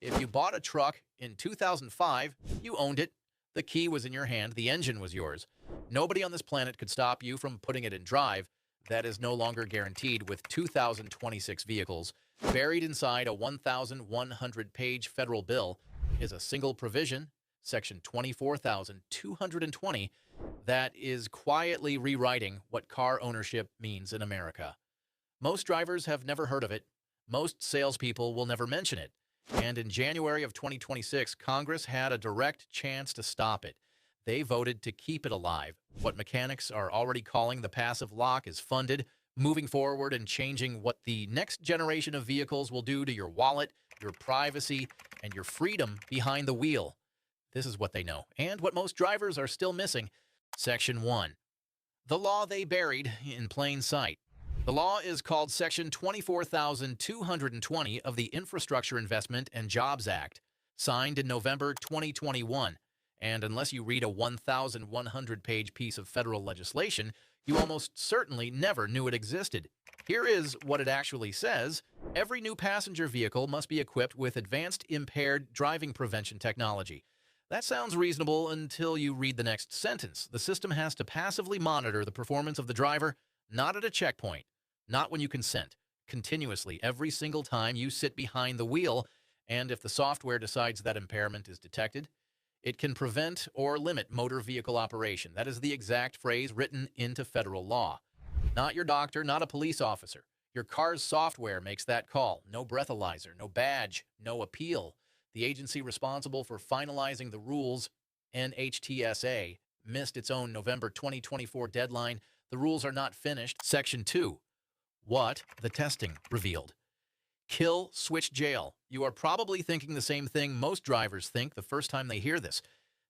If you bought a truck in 2005, you owned it. The key was in your hand. The engine was yours. Nobody on this planet could stop you from putting it in drive. That is no longer guaranteed with 2026 vehicles. Buried inside a 1,100-page federal bill is a single provision, Section 24,220, that is quietly rewriting what car ownership means in America. Most drivers have never heard of it. Most salespeople will never mention it. And in January of 2026, Congress had a direct chance to stop it. They voted to keep it alive. What mechanics are already calling the passive lock is funded, moving forward and changing what the next generation of vehicles will do to your wallet, your privacy, and your freedom behind the wheel. This is what they know, and what most drivers are still missing. Section 1. The law they buried in plain sight. The law is called Section 24,220 of the Infrastructure Investment and Jobs Act, signed in November 2021. And unless you read a 1,100-page piece of federal legislation, you almost certainly never knew it existed. Here is what it actually says. Every new passenger vehicle must be equipped with advanced impaired driving prevention technology. That sounds reasonable until you read the next sentence. The system has to passively monitor the performance of the driver, not at a checkpoint, not when you consent, continuously, every single time you sit behind the wheel, and if the software decides that impairment is detected, it can prevent or limit motor vehicle operation. That is the exact phrase written into federal law. Not your doctor, not a police officer. Your car's software makes that call. No breathalyzer, no badge, no appeal. The agency responsible for finalizing the rules, NHTSA, missed its own November 2024 deadline. The rules are not finished. Section 2. What the testing revealed. Kill switch jail. You are probably thinking the same thing most drivers think the first time they hear this.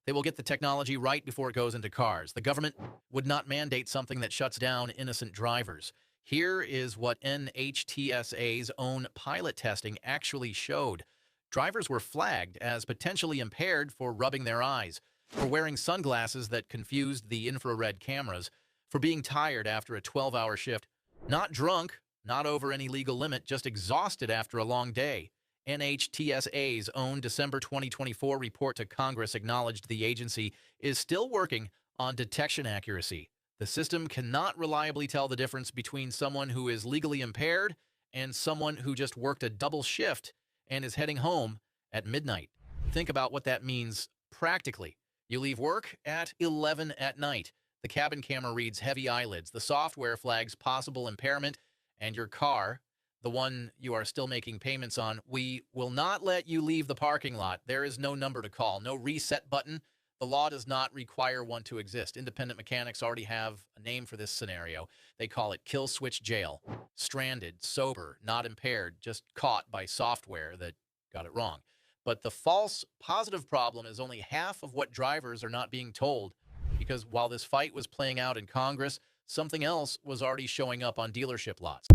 They will get the technology right before it goes into cars. The government would not mandate something that shuts down innocent drivers. Here is what NHTSA's own pilot testing actually showed. Drivers were flagged as potentially impaired for rubbing their eyes, for wearing sunglasses that confused the infrared cameras, for being tired after a 12-hour shift, not drunk, not over any legal limit, just exhausted after a long day. NHTSA's own December 2024 report to Congress acknowledged the agency is still working on detection accuracy. The system cannot reliably tell the difference between someone who is legally impaired and someone who just worked a double shift and is heading home at midnight. Think about what that means practically. You leave work at 11 at night. The cabin camera reads heavy eyelids. The software flags possible impairment, and your car, the one you are still making payments on, we will not let you leave the parking lot. There is no number to call, no reset button. The law does not require one to exist. Independent mechanics already have a name for this scenario. They call it kill switch jail. Stranded, sober, not impaired, just caught by software that got it wrong. But the false positive problem is only half of what drivers are not being told, because while this fight was playing out in Congress, something else was already showing up on dealership lots.